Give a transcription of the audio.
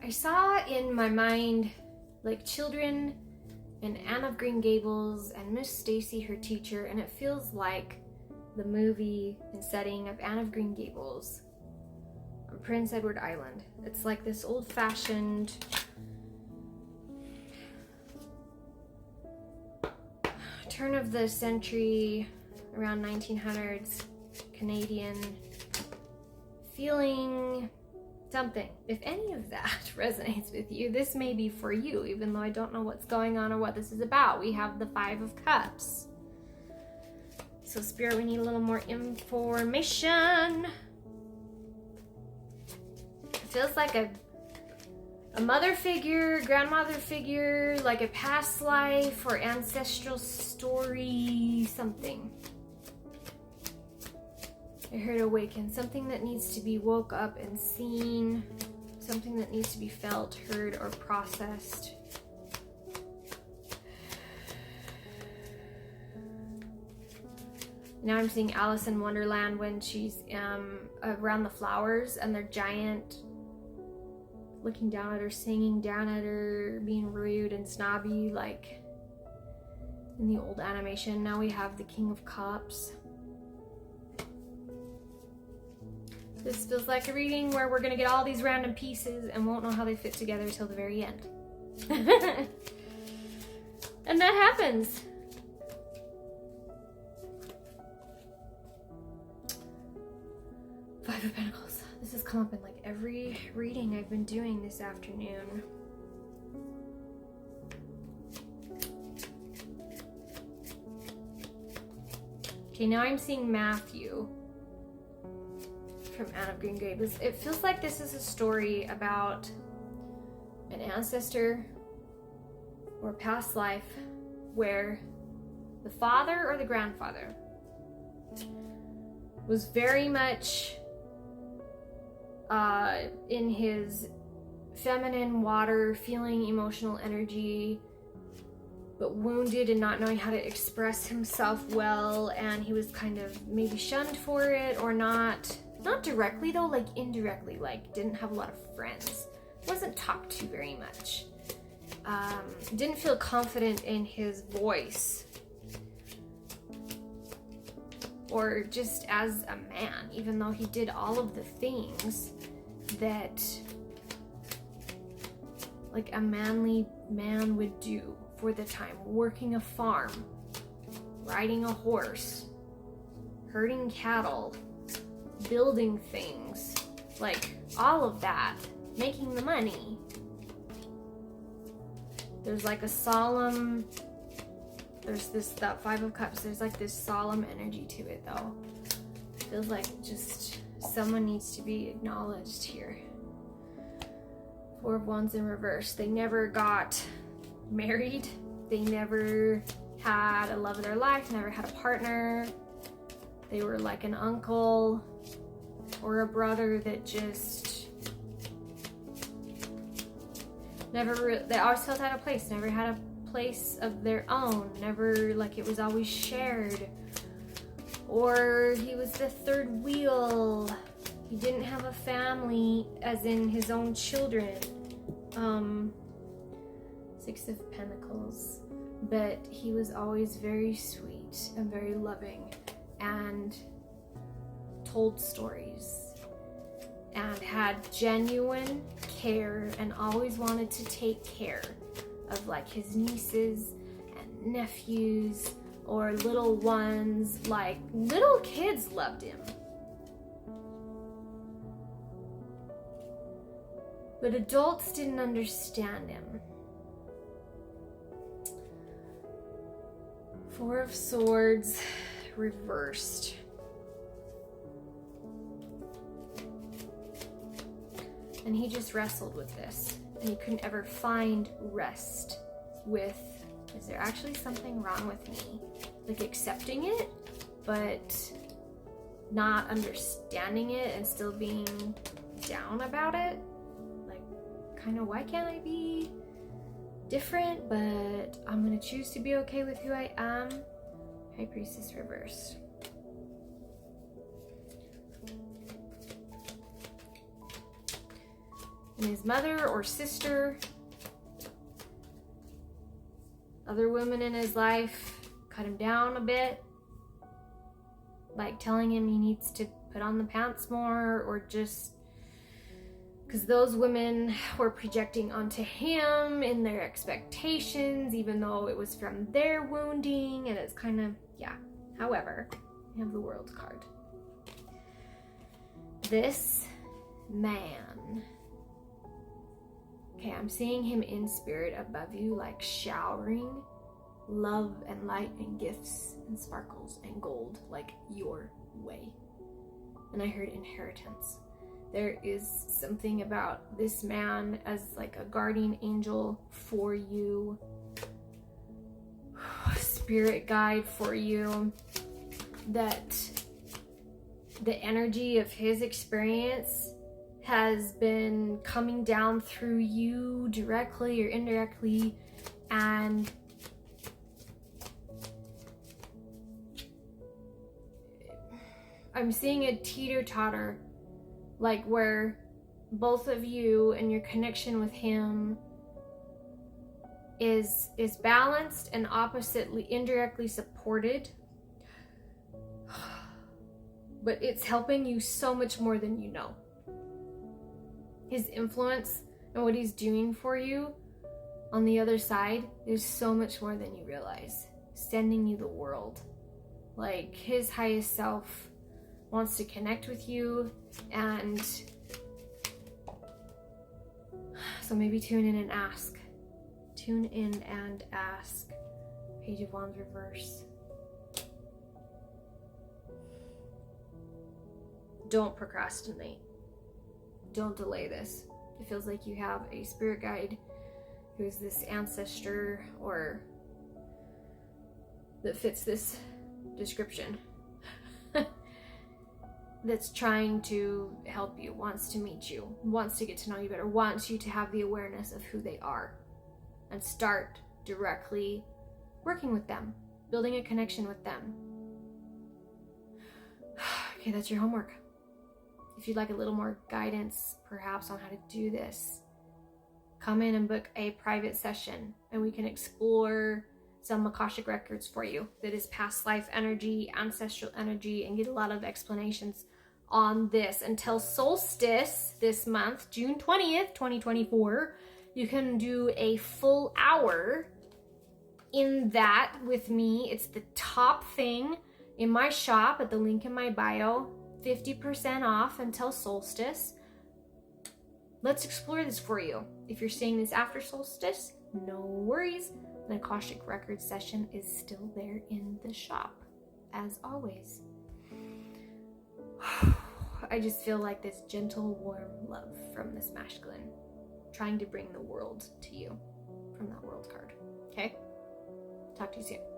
I saw in my mind like children and Anne of Green Gables and Miss Stacy, her teacher, and it feels like the movie and setting of Anne of Green Gables on Prince Edward Island. It's like this old-fashioned turn of the century, around 1900s, Canadian feeling something. If any of that resonates with you, this may be for you, even though I don't know what's going on or what this is about. We have the Five of Cups. So Spirit, we need a little more information. It feels like a mother figure, grandmother figure, like a past life or ancestral story, something. I heard awaken, something that needs to be woke up and seen, something that needs to be felt, heard, or processed. Now I'm seeing Alice in Wonderland when she's around the flowers and they're giant, looking down at her, singing down at her, being rude and snobby, like in the old animation. Now we have the King of Cups. This feels like a reading where we're gonna get all these random pieces and won't know how they fit together till the very end. And that happens. Five of Pentacles. This has come up in like every reading I've been doing this afternoon. Okay, now I'm seeing Matthew from Anne of Green Gables. It feels like this is a story about an ancestor or past life where the father or the grandfather was very much in his feminine water, feeling emotional energy, but wounded and not knowing how to express himself well, and he was kind of maybe shunned for it, or not directly though, like indirectly, like didn't have a lot of friends, wasn't talked to very much, didn't feel confident in his voice or just as a man, even though he did all of the things that like a manly man would do for the time: working a farm, riding a horse, herding cattle, building things, like all of that, making the money. There's like a solemn, that Five of Cups, there's like this solemn energy to it though. It feels like just someone needs to be acknowledged here. Four of Wands in reverse. They never got married. They never had a love of their life, never had a partner. They were like an uncle or a brother that just they always felt out of place, never had a place of their own, never, like it was always shared. Or he was the third wheel. He didn't have a family, as in his own children. Six of Pentacles. But he was always very sweet and very loving and told stories and had genuine care and always wanted to take care of like his nieces and nephews or little ones. Like little kids loved him. But adults didn't understand him. Four of Swords reversed. And he just wrestled with this. And he couldn't ever find rest with, is there actually something wrong with me? Like accepting it, but not understanding it and still being down about it. Like, kind of, why can't I be different? But I'm gonna choose to be okay with who I am. High Priestess reversed. and his mother or sister, other women in his life cut him down a bit, like telling him he needs to put on the pants more, or just because those women were projecting onto him in their expectations, even though it was from their wounding, and it's kind of, yeah. However, we have the World card. This man, okay, I'm seeing him in spirit above you, like showering love and light and gifts and sparkles and gold, like your way. And I heard inheritance. There is something about this man as like a guardian angel for you, spirit guide for you, that the energy of his experience has been coming down through you directly or indirectly, and I'm seeing a teeter-totter, like where both of you and your connection with him is balanced and oppositely, indirectly supported, but it's helping you so much more than you know. His influence and what he's doing for you on the other side is so much more than you realize. Sending you the world. Like, his highest self wants to connect with you, and so maybe tune in and ask. Tune in and ask. Page of Wands reverse. Don't procrastinate. Don't delay this. It feels like you have a spirit guide who is this ancestor, or that fits this description, that's trying to help you, wants to meet you, wants to get to know you better, wants you to have the awareness of who they are and start directly working with them, building a connection with them. Okay, that's your homework. If you'd like a little more guidance, perhaps, on how to do this, come in and book a private session, and we can explore some Akashic records for you that is past life energy, ancestral energy, and get a lot of explanations on this. Until solstice this month, June 20th, 2024, you can do a full hour in that with me. It's the top thing in my shop at the link in my bio. 50% off until solstice. Let's explore this for you. If you're seeing this after solstice, no worries. An Akashic Records session is still there in the shop, as always. I just feel like this gentle, warm love from this masculine, trying to bring the world to you from that World card. Okay? Talk to you soon.